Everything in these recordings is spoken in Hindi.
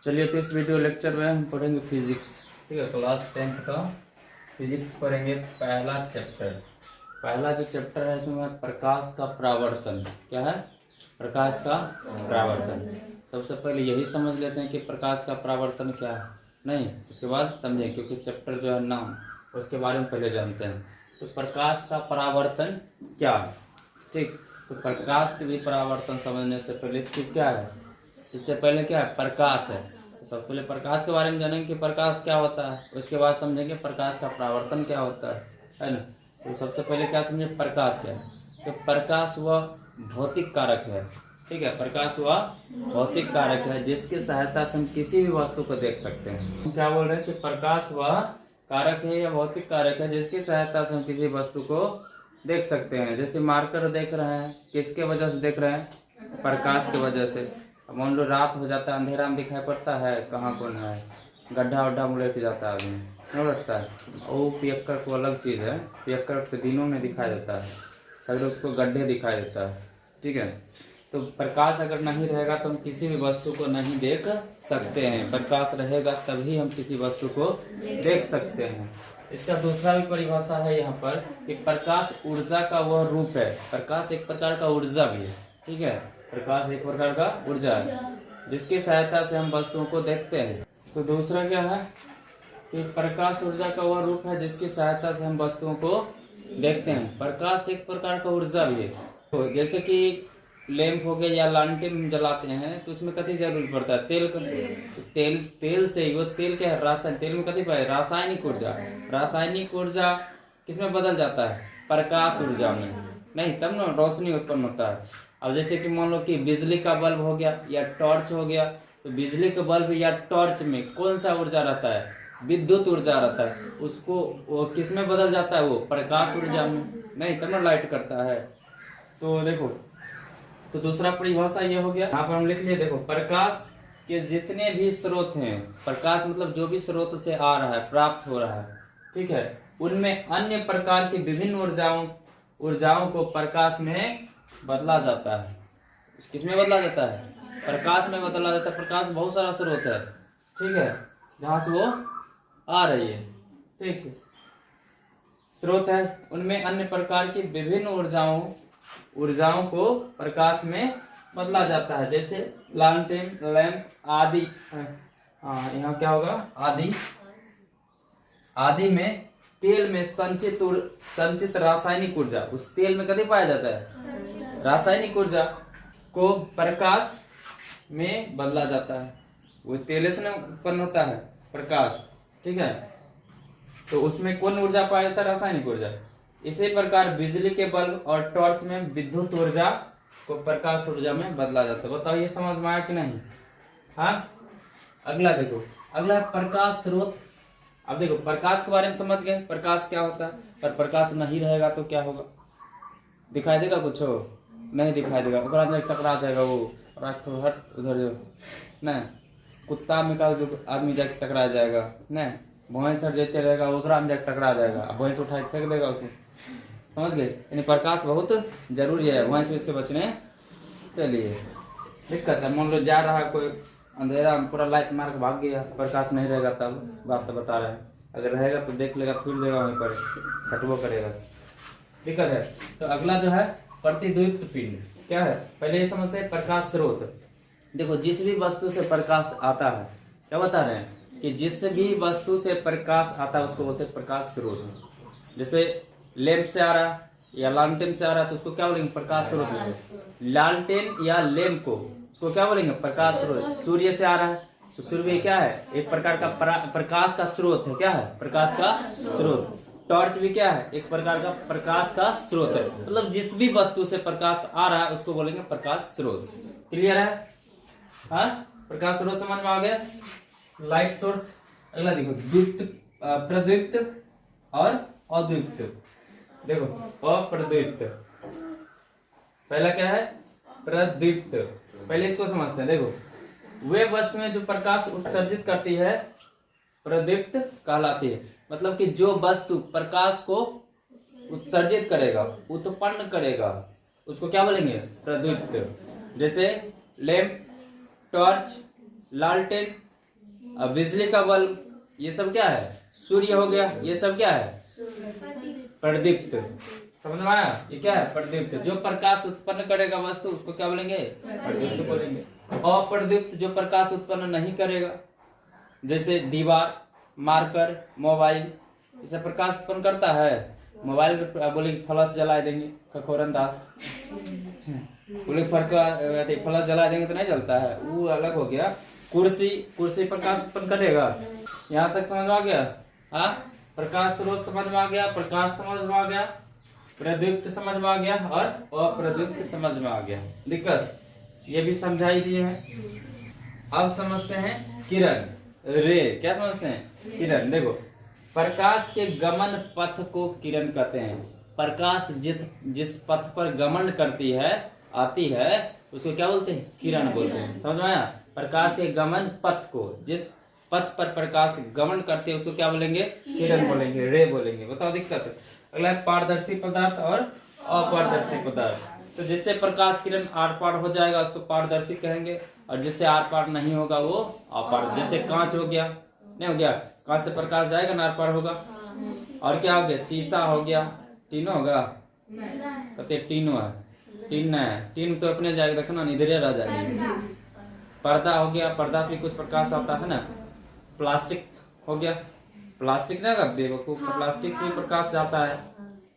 चलिए, तो इस वीडियो लेक्चर में हम पढ़ेंगे फिजिक्स। ठीक है, क्लास 10th का फिजिक्स पढ़ेंगे। पहला चैप्टर, पहला जो चैप्टर है इसमें प्रकाश का परावर्तन। क्या है? प्रकाश का परावर्तन। सबसे पहले यही समझ लेते हैं कि प्रकाश का परावर्तन क्या है, नहीं उसके बाद समझें, क्योंकि चैप्टर जो है नाम उसके बारे में पहले जानते हैं। तो प्रकाश का परावर्तन क्या है? ठीक, तो प्रकाश के भी परावर्तन समझने से पहले इसकी क्या है, इससे पहले क्या है, प्रकाश है। तो सबसे पहले प्रकाश के बारे में जानेंगे कि प्रकाश क्या होता है, उसके बाद समझेंगे प्रकाश का परावर्तन क्या होता है ना। तो सबसे पहले क्या समझे, प्रकाश क्या है। तो प्रकाश वह भौतिक कारक है। ठीक है, प्रकाश वह भौतिक कारक है जिसकी सहायता से हम किसी भी वस्तु को देख सकते हैं। हम क्या बोल रहे हैं कि प्रकाश वह कारक है या भौतिक कारक है जिसकी सहायता से हम किसी वस्तु को देख सकते हैं। जैसे मार्कर देख रहे हैं, किसके वजह से देख रहे हैं? प्रकाश की वजह से। अब मान लो रात हो जाता है, अंधेरा में दिखाई पड़ता है कहाँ कौन है, गड्ढा वड्ढा में लेके जाता है आदमी, नहीं लगता है। वो पियक्कर को अलग चीज़ है, पियक्कर के दिनों में दिखाई देता है, सभी लोग को गड्ढे दिखाई देता है। ठीक है, तो प्रकाश अगर नहीं रहेगा तो हम किसी भी वस्तु को नहीं देख सकते हैं। प्रकाश रहेगा तभी हम किसी वस्तु को देख सकते हैं। इसका दूसरा भी परिभाषा है यहाँ पर कि प्रकाश ऊर्जा का वह रूप है। प्रकाश एक प्रकार का ऊर्जा भी है। ठीक है, प्रकाश एक प्रकार का ऊर्जा है जिसकी सहायता से हम वस्तुओं को देखते हैं। तो दूसरा क्या है कि प्रकाश ऊर्जा का वह रूप है जिसकी सहायता से हम वस्तुओं को देखते हैं। प्रकाश एक प्रकार का ऊर्जा भी है। तो जैसे कि लैंप हो गया या लालटेन जलाते हैं तो उसमें कथी जरूरत पड़ता है? तेल का। तेल से ही, वो तेल क्या है? रासायनिक। तेल में कथी पाए? रासायनिक ऊर्जा। रासायनिक ऊर्जा किसमें बदल जाता है? प्रकाश ऊर्जा में, नहीं तब ना रोशनी उत्पन्न होता है। अब जैसे कि मान लो कि बिजली का बल्ब हो गया या टॉर्च हो गया, तो बिजली के बल्ब या टॉर्च में कौन सा ऊर्जा रहता है? विद्युत ऊर्जा रहता है। उसको वो किस में बदल जाता है? वो प्रकाश ऊर्जा में, नहीं तब ना लाइट करता है। तो देखो, तो दूसरा परिभाषा ये हो गया, यहाँ पर हम लिख लिए। देखो, प्रकाश के जितने भी स्रोत हैं, प्रकाश मतलब जो भी स्रोत से आ रहा है, प्राप्त हो रहा है, ठीक है, उनमें अन्य प्रकार की विभिन्न ऊर्जाओं को प्रकाश में बदला जाता है। किसमें बदला जाता है? प्रकाश में बदला जाता है। प्रकाश बहुत सारा स्रोत है, ठीक है, जहां से वो आ रही है। ठीक, स्रोत है, उनमें अन्य प्रकार की विभिन्न ऊर्जाओं को प्रकाश में बदला जाता है। जैसे लालटेन, लैंप आदि। यहाँ क्या होगा? आदि में तेल में संचित रासायनिक ऊर्जा, उस तेल में कभी पाया जाता है? रासायनिक ऊर्जा को प्रकाश में बदला जाता है। वो तेल से उत्पन्न होता है प्रकाश। ठीक है, तो उसमें कौन ऊर्जा पाया जाता है? रासायनिक ऊर्जा। इसी प्रकार बिजली के बल्ब और टॉर्च में विद्युत ऊर्जा को प्रकाश ऊर्जा में बदला जाता है। बताओ ये समझ में आया कि नहीं? हाँ, अगला देखो, अगला है प्रकाश स्रोत। अब देखो, प्रकाश के बारे में समझ गए, प्रकाश क्या होता है। पर प्रकाश नहीं रहेगा तो क्या होगा? दिखाई देगा कुछ? नहीं दिखाई देगा, ओकरा में टकरा जाएगा। वो हट उधर जो नहीं, कुत्ता में का जो आदमी जाके टकरा जाएगा, नहीं भैंस सर जेते रहेगा, ओकरा में जाके टकरा जाएगा, भैंस उठा के फेंक देगा उसको। समझ गए? यानी प्रकाश बहुत जरूरी है भैंस से बचने के लिए। दिक्कत है, मान लो जा रहा है कोई अंधेरा में, पूरा लाइट मार के भाग गया, प्रकाश नहीं रहेगा तब, बात तो बता रहे हैं। अगर रहेगा तो देख लेगा, फिर देगा वहीं पर, छटबो करेगा। दिक्कत है। तो अगला जो है प्रतिद्वीप पिंड। क्या है? पहले ये समझते हैं प्रकाश स्रोत। देखो, जिस भी वस्तु से प्रकाश आता है, क्या बता रहे हैं कि जिस भी वस्तु से प्रकाश आता है उसको बोलते हैं प्रकाश स्रोत। जैसे लैंप से आ रहा है या लालटेन से आ रहा है तो उसको क्या बोलेंगे? प्रकाश स्रोत। लालटेन या लैंप को उसको क्या बोलेंगे? प्रकाश स्रोत। सूर्य से आ रहा है तो सूर्य क्या है? एक प्रकार का प्रकाश का स्रोत है। क्या है? प्रकाश का स्रोत। टॉर्च भी क्या है? एक प्रकार का प्रकाश का स्रोत है। मतलब जिस भी वस्तु से प्रकाश आ रहा है उसको बोलेंगे प्रकाश स्रोत। क्लियर है? हाँ, प्रकाश स्रोत समझ में आ गया। Light source. अगला देखो, प्रदीप्त और अद्वितीय। देखो, अप्रदीप्त, पहला क्या है? प्रदीप्त। पहले इसको समझते हैं। देखो, वे वस्तुएं जो प्रकाश उत्सर्जित करती है प्रदीप्त कहलाती है। मतलब कि जो वस्तु प्रकाश को उत्सर्जित करेगा, उत्पन्न करेगा, उसको क्या बोलेंगे? प्रदीप्त। जैसे लैंप, टॉर्च, लालटेन अब बिजली का बल्ब, ये सब क्या है? सूर्य हो गया। ये सब क्या है? प्रदीप्त। समझ में आया? ये क्या है? प्रदीप्त। जो प्रकाश उत्पन्न करेगा वस्तु उसको क्या बोलेंगे? प्रदीप्त बोलेंगे। अप्रदीप्त जो प्रकाश उत्पन्न नहीं करेगा, जैसे दीवार, मार्कर, मोबाइल, इसे प्रकाश उत्पन्न करता है। मोबाइल बोले फ्लैश जला देंगे, खखोरन दास बोले फ्लैश जला देंगे तो नहीं जलता है, वो अलग हो गया। कुर्सी, कुर्सी प्रकाश उत्पन्न करेगा। यहाँ तक समझ में आ गया? हाँ, प्रकाश स्रोत समझ में आ गया, प्रकाश समझ में आ गया, प्रदीप्त समझ में आ गया और अप्रदीप्त समझ में आ गया। दिक्कत ये भी समझाई दिए हैं। अब समझते हैं किरण, रे। क्या समझते हैं? किरण। देखो, प्रकाश के गमन पथ को किरण कहते हैं। प्रकाश जिस पथ पर गमन करती है, आती है, उसको क्या बोलते हैं? किरण बोलते हैं। समझ में आया? प्रकाश के गमन पथ को, जिस पथ पर प्रकाश गमन करते हैं उसको क्या बोलेंगे? किरण बोलेंगे, रे बोलेंगे। बताओ दिक्कत। अगला है पारदर्शी पदार्थ और अपारदर्शी पदार्थ। तो जिससे प्रकाश किरण आर पार हो जाएगा उसको पारदर्शी कहेंगे, और जिससे आर पार नहीं होगा वो अपार। जैसे कांच हो गया, नहीं हो गया, कांच से प्रकाश जाएगा ना, आर पार होगा। और क्या हो गया? शीशा हो गया, टीनो होगा, कहते टीनो है, टीन है, टीन तो अपने जाएगा, देखना इधर रह जाएगी। पर्दा हो गया, पर्दा से कुछ प्रकाश आता है ना। प्लास्टिक हो गया, प्लास्टिक नहीं होगा बेवकूफ, प्लास्टिक से प्रकाश जाता है।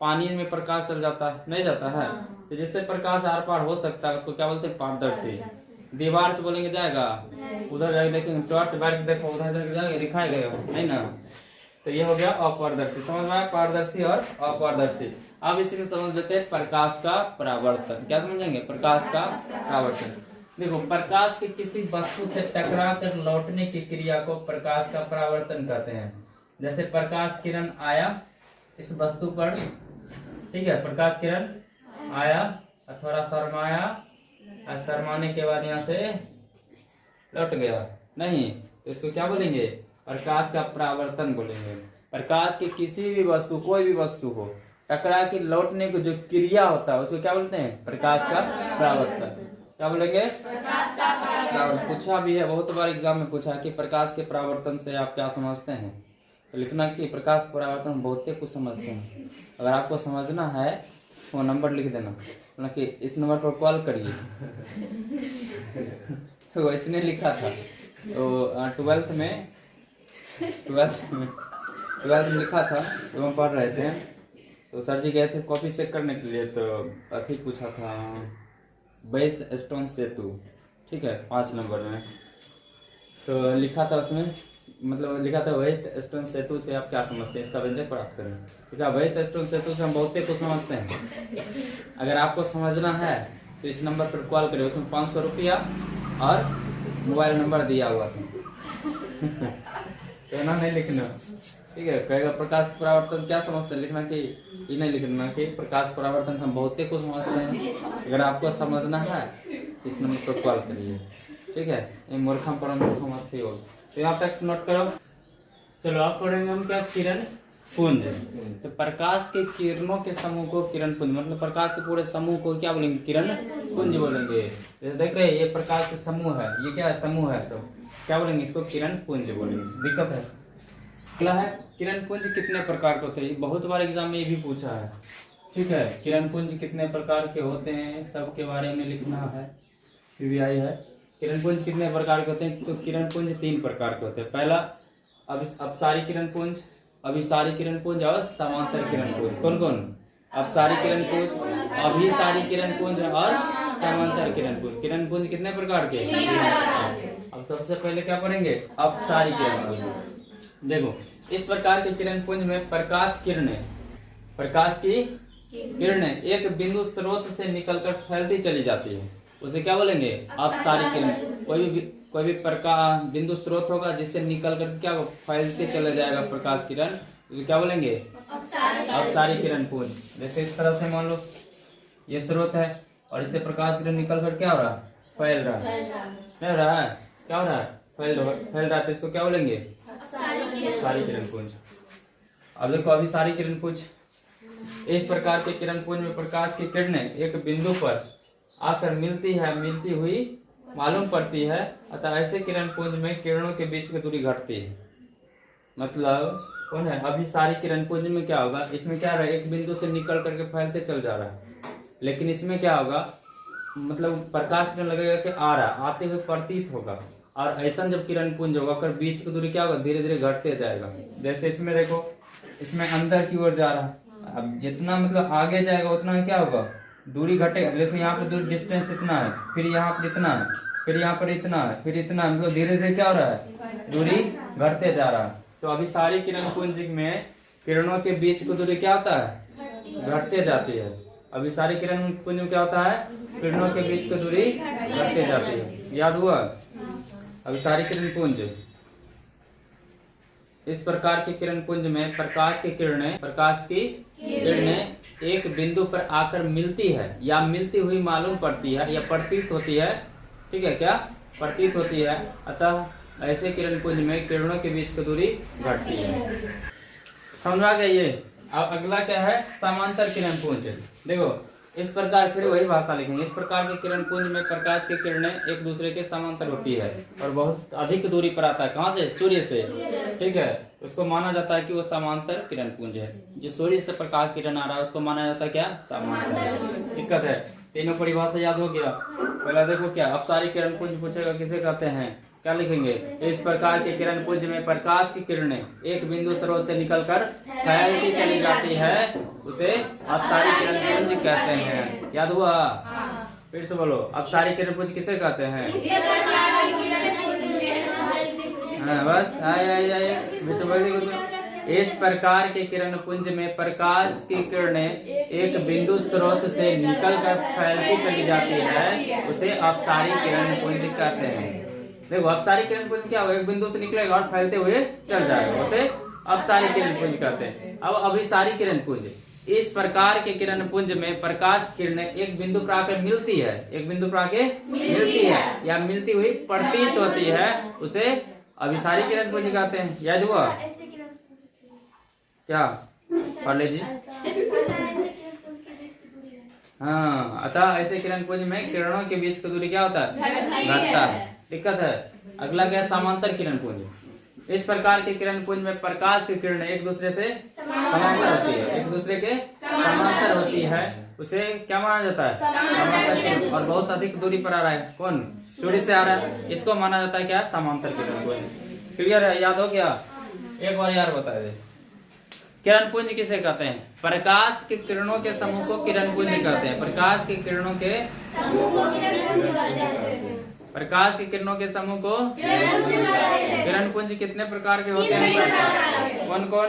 पानी में प्रकाश चल जाता है, नहीं जाता है। तो जिससे प्रकाश आर पार हो सकता है उसको क्या बोलते हैं? पारदर्शी। दीवार से बोलेंगे जाएगा, उधर जाके देखेंगे, टॉर्च बैठ के देखो, उधर जाके दिखाई गए नहीं ना। तो ये हो गया अपारदर्शी। समझ में आया? पारदर्शी और अपारदर्शी। अब इसी में समझ लेते हैं प्रकाश का परावर्तन। क्या समझेंगे? प्रकाश का परावर्तन। देखो, प्रकाश के किसी वस्तु से टकरा कर लौटने की क्रिया को प्रकाश का परावर्तन कहते हैं। जैसे प्रकाश किरण आया इस वस्तु पर, ठीक है, प्रकाश किरण आया, थोड़ा शर्माया, और शर्माने के बाद यहाँ से लौट गया नहीं, तो इसको क्या बोलेंगे? प्रकाश का परावर्तन बोलेंगे। प्रकाश की किसी भी वस्तु, कोई भी वस्तु हो, टकरा के लौटने की जो क्रिया होता है उसको क्या बोलते हैं? प्रकाश का परावर्तन। क्या बोलेंगे? प्रकाश का परावर्तन। पूछा भी है, बहुत बार एग्जाम में पूछा कि प्रकाश के परावर्तन से आप क्या समझते हैं, तो लिखना कि प्रकाश परावर्तन बहुत कुछ समझते हैं। अगर आपको समझना है वो नंबर लिख देना, मतलब कि इस नंबर पर कॉल करिए। वो इसने लिखा था, तो ट्वेल्थ में लिखा था, तो हम पढ़ रहे थे, तो सर जी गए थे कॉपी चेक करने के लिए, तो अभी पूछा था वेस्ट स्टोन सेतु, ठीक है, 5 नंबर में। तो लिखा था उसमें, मतलब लिखा था वेस्ट स्टोन सेतु से आप क्या समझते हैं, इसका व्यंजक प्राप्त करें। ठीक है, वेस्ट स्टोन सेतु से हम बहुत कुछ समझते हैं। अगर आपको समझना है तो इस नंबर पर कॉल करें, उसमें 500 रुपया और मोबाइल नंबर दिया हुआ है। तो ना नहीं लिखना, ठीक है। कहेगा प्रकाश परावर्तन क्या समझते हैं, लिखना कि ये नहीं लिखना कि प्रकाश परावर्तन हम बहुत कुछ समझते हैं। अगर आपको समझना है तो इस नंबर पर कॉल करिए, ठीक है। ये मूर्खम परम मूर्खम मस्ती हो, तो यहाँ तक नोट करो। चलो आप पढ़ेंगे हम क्या? किरण पुंज। तो प्रकाश के किरणों के समूह को किरण पुंज, मतलब प्रकाश के पूरे समूह को क्या बोलेंगे? किरण पुंज बोलेंगे। जैसे देख रहे हैं ये प्रकाश के समूह है, ये क्या है? समूह है सब, क्या बोलेंगे? इसको किरण पुंज बोलेंगे। दिक्कत है। अगला है किरण पुंज कितने प्रकार के होते हैं, बहुत बार एग्जाम में ये भी पूछा है, ठीक है। किरण पुंज कितने प्रकार के होते हैं सब के बारे में लिखना है, पीवीआई है। किरण पुंज कितने प्रकार के होते हैं, तो किरण पुंज 3 प्रकार के होते हैं। पहला अपसारी किरण पुंज, अभिसारी किरण पुंज और समांतर किरण पुंज। कौन कौन? अपसारी किरण पुंज, अभिसारी किरण पुंज और समांतर किरण पुंज। किरण पुंज कितने प्रकार के? अब सबसे पहले क्या पढ़ेंगे? अपसारी किरण पुंज। देखो, इस प्रकार के किरण पुंज में प्रकाश की किरणें एक बिंदु स्रोत से निकलकर फैलती चली जाती है, उसे क्या बोलेंगे? अपसारी किरण। कोई भी प्रकाश बिंदु स्रोत होगा जिससे निकल कर क्या फैलते चले जाएगा प्रकाश किरण, उसे क्या बोलेंगे? अपसारी किरण पुंज। जैसे इस तरह से मान लो ये स्रोत है और इससे प्रकाश किरण निकल कर क्या हो रहा है? फैल रहा है, नहीं हो रहा है, क्या हो रहा है? फैल रहा है, तो इसको क्या बोलेंगे? अपसारी किरण पुंज। अब देखो अभिसारी किरण पुंज, इस प्रकार के किरण पुंज में प्रकाश की किरणें एक बिंदु पर आकर मिलती हुई मालूम पड़ती है, अतः ऐसे किरण पुंज में किरणों के बीच की दूरी घटती है। मतलब कौन है, अभी सारी किरण पुंज में क्या होगा, इसमें क्या रहा है, एक बिंदु से निकल करके फैलते चल जा रहा है, लेकिन इसमें क्या होगा, मतलब प्रकाश किरण लगेगा कि आ रहा, आते हुए प्रतीत होगा, और ऐसा जब किरण पुंज होगा कर बीच की दूरी क्या होगा, धीरे धीरे घटते जाएगा। जैसे इसमें देखो, इसमें अंदर की ओर जा रहा, अब जितना मतलब आगे जाएगा उतना क्या होगा, दूरी घटेगा, लेकिन यहाँ पर दूरी डिस्टेंस इतना है, फिर यहाँ पर इतना है, फिर यहाँ पर इतना है, फिर इतना, मतलब धीरे धीरे क्या हो रहा है, दूरी घटते जा रहा है। तो अभी सारी किरण पुंज में किरणों के बीच की दूरी क्या होता है, घटते जाती है। अभी सारी किरण पुंज में क्या होता है, किरणों के बीच की दूरी घटते जाती है। याद हुआ? अभी सारी किरण पुंज, इस प्रकार के किरण पुंज में प्रकाश की किरणें एक बिंदु पर आकर मिलती है या मिलती हुई मालूम पड़ती है या प्रतीत होती है। ठीक है, क्या प्रतीत होती है, अतः ऐसे किरण पुंज में किरणों के बीच की दूरी घटती है। समझा गया ये? अब अगला क्या है, समांतर किरण पुंज। देखो इस प्रकार, फिर वही भाषा लिखेंगे। इस प्रकार के किरण पुंज में प्रकाश की किरणें एक दूसरे के समांतर होती है और बहुत अधिक दूरी पर आता है। कहाँ से? सूर्य से। ठीक है, उसको माना जाता है कि वो समांतर किरण पुंज है। जो सूर्य से प्रकाश किरण आ रहा है उसको माना जाता है क्या, समांतर। दिक्कत है, तीनों परिभाषा याद हो गया। पहला देखो क्या, अब सारी किरण पुंज पूछेगा किसे कहते हैं, क्या लिखेंगे, इस प्रकार के किरण पुंज में प्रकाश की किरणें एक बिंदु स्रोत से निकलकर फैलती चली जाती है, उसे अपसारी किरण पुंज कहते हैं। याद हुआ? फिर से बोलो, अपसारी किरण पुंज किसे कहते हैं? बस इस प्रकार के किरण पुंज में प्रकाश की किरणें एक बिंदु स्रोत से निकलकर फैलती चली जाती है, उसे अपसारी किरण पुंज कहते हैं। देखो अपसारी किरण पुंज क्या होगा, एक बिंदु से निकलेगा और फैलते हुए चल जाएगा, उसे अपसारी किरण पुंज कहते हैं। अब अभिसारी किरण पुंज, इस प्रकार के किरण पुंज में प्रकाश किरणें एक बिंदु पर आकर मिलती है, एक बिंदु पर आके मिलती है या मिलती हुई प्रतीत होती है, उसे अभिसारी किरण पुंज कहते हैं। याद हुआ? क्या पढ़ लीजिए। हाँ, अतः ऐसे किरण पुंज में किरणों के बीच की दूरी क्या होता है, घटता है। दिक्कत है। अगला क्या है, समांतर किरण पुंज। इस प्रकार के किरण पुंज में प्रकाश की किरणें एक दूसरे से समांतर होती है, एक दूसरे के समांतर होती है, उसे क्या माना जाता है, समांतर किरण। और बहुत अधिक दूरी पर आ रहा है, कौन, सूर्य से आ रहा है, इसको माना जाता है क्या, समांतर किरण पुंज। क्लियर है? याद हो गया? एक बार यार बता दे, किरण पुंज किसे कहते हैं? प्रकाश के किरणों के समूह को किरण पुंज कहते हैं। प्रकाश की किरणों के प्रकाश की किरणों के समूह को किरण पुंज कितने प्रकार के होते हैं? कौन कौन?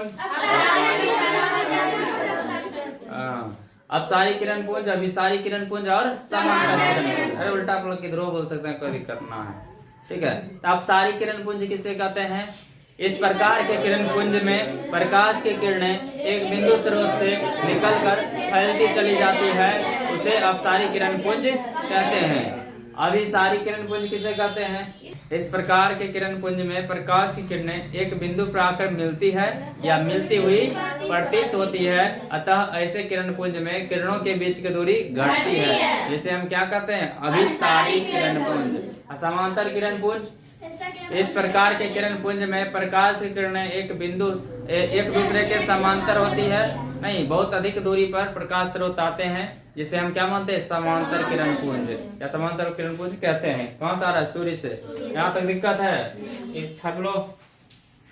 अपसारी किरण पुंज, अभिसारी किरण पुंज और समांतर किरण पुंज। अरे उल्टा पलट के ध्रुव बोल सकते हैं, कोई दिक्कत ना है। ठीक है, तो अपसारी किरण पुंज किसे कहते हैं? इस प्रकार के किरण पुंज में प्रकाश की किरणें एक बिंदु स्रोत से निकलकर फैलती चली जाती है, उसे अपसारी किरण पुंज कहते हैं। अभिसारी किरण पुंज किसे कहते हैं? इस प्रकार के किरण पुंज में प्रकाश की किरणें एक बिंदु पर आकर मिलती है या मिलती हुई प्रतीत होती है, अतः ऐसे किरण पुंज में किरणों के बीच की दूरी घटती है, जिसे हम क्या कहते हैं, अभिसारी किरण पुंज। समांतर किरण पुंज, इस प्रकार के किरण पुंज में प्रकाश की किरणें एक दूसरे के समांतर होती है, नहीं बहुत अधिक दूरी पर प्रकाश स्रोत आते हैं, जिसे हम क्या मानते हैं, समांतर किरण पुंज या समांतर किरण पुंज कहते हैं। कौन सा आ रहा है? सूर्य से। यहाँ तक दिक्कत है? छाप लो।